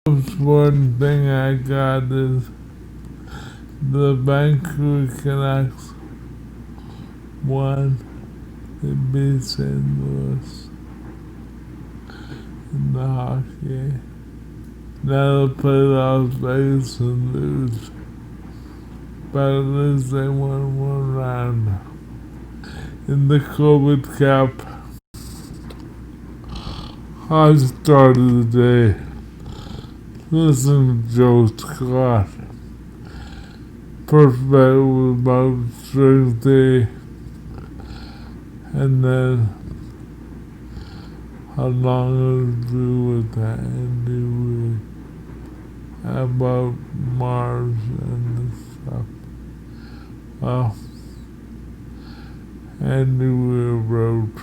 One thing I got is the Vancouver Canucks won. They beat St. Louis in the hockey. Now they play Las Vegas and lose. But at least they won one round in the COVID Cup. I started the day. Listen to Joe Scott. First bet was about strength day, and then how long it would do with that, and about Mars and the stuff. Well, Andy Weir wrote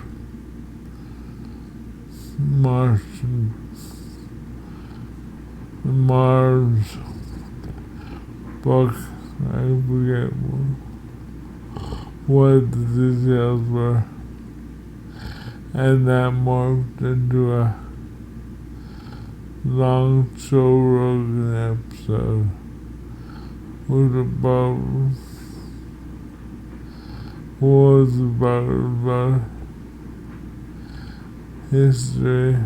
Mars book. I forget what the details were, and that morphed into a long Joe Rogan episode was about history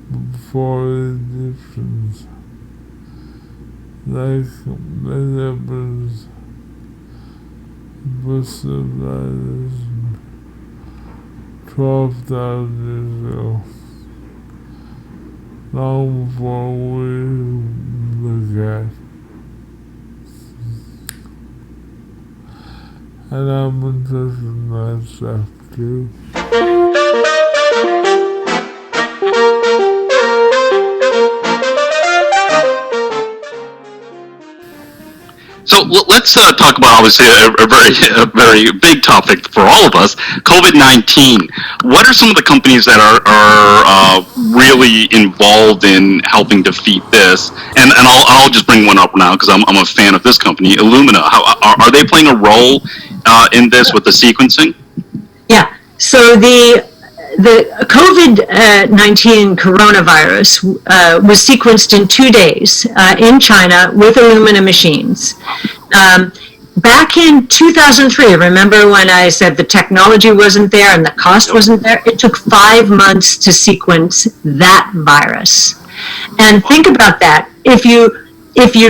before the Egyptians, like the Hebrews, was civilization 12,000 years ago, long before we look at. And I'm interested in that stuff too. So let's talk about obviously a very big topic for all of us, COVID-19. What are some of the companies that are really involved in helping defeat this? And I'll just bring one up now because I'm a fan of this company, Illumina. Are they playing a role in this with the sequencing? Yeah. So the COVID-19 coronavirus was sequenced in 2 days in China with Illumina machines. Back in 2003, remember when I said the technology wasn't there and the cost wasn't there? It took 5 months to sequence that virus. And think about that. If you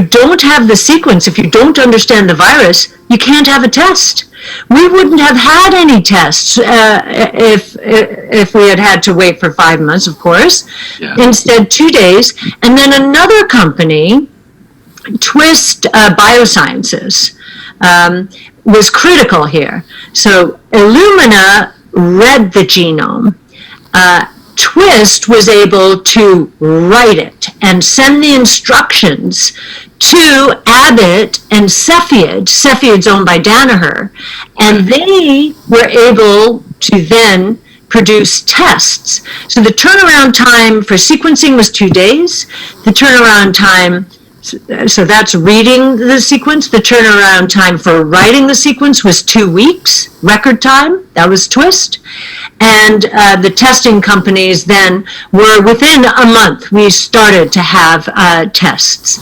don't have the sequence, if you don't understand the virus, you can't have a test. We wouldn't have had any tests if we had to wait for 5 months, of course. Yeah. Instead, 2 days. And then another company, Twist Biosciences, was critical here. So Illumina read the genome. Twist was able to write it and send the instructions to Abbott and Cepheid. Cepheid's owned by Danaher, and they were able to then produce tests. So the turnaround time for sequencing was 2 days. The turnaround time, so that's reading the sequence. The turnaround time for writing the sequence was 2 weeks, record time. That was Twist. And the testing companies then were within a month, we started to have tests.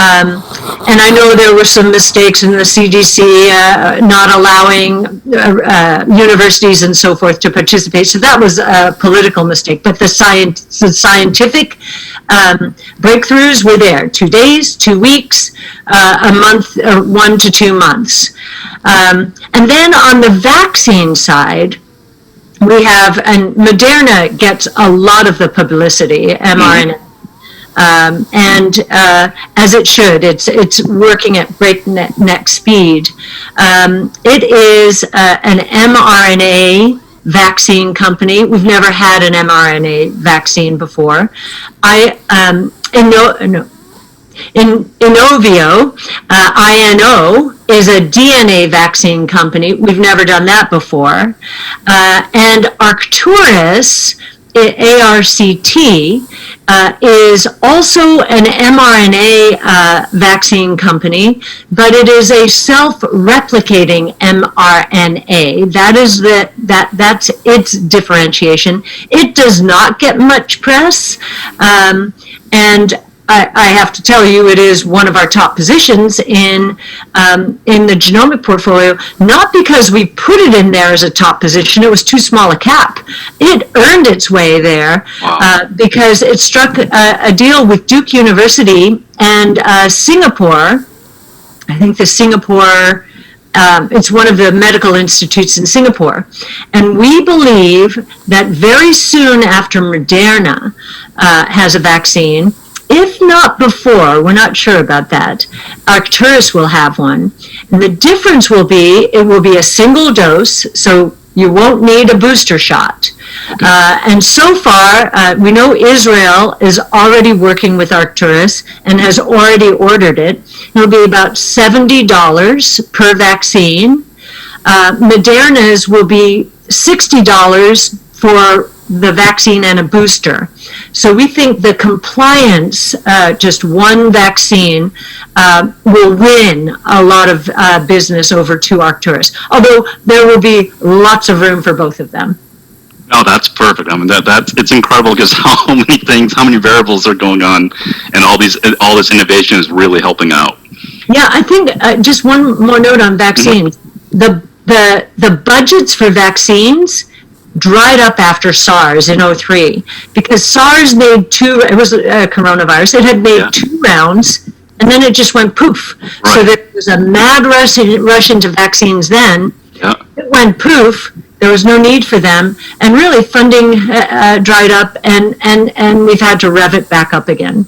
And I know there were some mistakes in the CDC not allowing universities and so forth to participate. So that was a political mistake. But the scientific breakthroughs were there. 2 days, 2 weeks, a month, 1 to 2 months. And then on the vaccine side, we have, and Moderna gets a lot of the publicity, mRNA. And as it should, it's working at breakneck speed. It is an mRNA vaccine company. We've never had an mRNA vaccine before. Inovio, INO, is a DNA vaccine company. We've never done that before. And Arcturus ARCT is also an mRNA vaccine company, but it is a self-replicating mRNA. That's its differentiation. It does not get much press, and I have to tell you, it is one of our top positions in the genomic portfolio, not because we put it in there as a top position, it was too small a cap. It earned its way there because it struck a deal with Duke University and Singapore. I think the Singapore, it's one of the medical institutes in Singapore. And we believe that very soon after Moderna has a vaccine, if not before, we're not sure about that, Arcturus will have one. And the difference will be, it will be a single dose, so you won't need a booster shot. And so far, we know Israel is already working with Arcturus and has already ordered it. It'll be about $70 per vaccine. Moderna's will be $60 for the vaccine and a booster. So we think the compliance, just one vaccine, will win a lot of business over to Arcturus, although there will be lots of room for both of them. No, that's perfect. I mean, it's incredible because how many variables are going on, and all this innovation is really helping out. Yeah, I think just one more note on vaccines. The budgets for vaccines dried up after SARS in 2003 because SARS made it was a coronavirus, it had made 2 rounds and then it just went poof. Right. So there was a mad rush into vaccines then. Yeah. It went poof, there was no need for them, and really funding dried up and we've had to rev it back up again.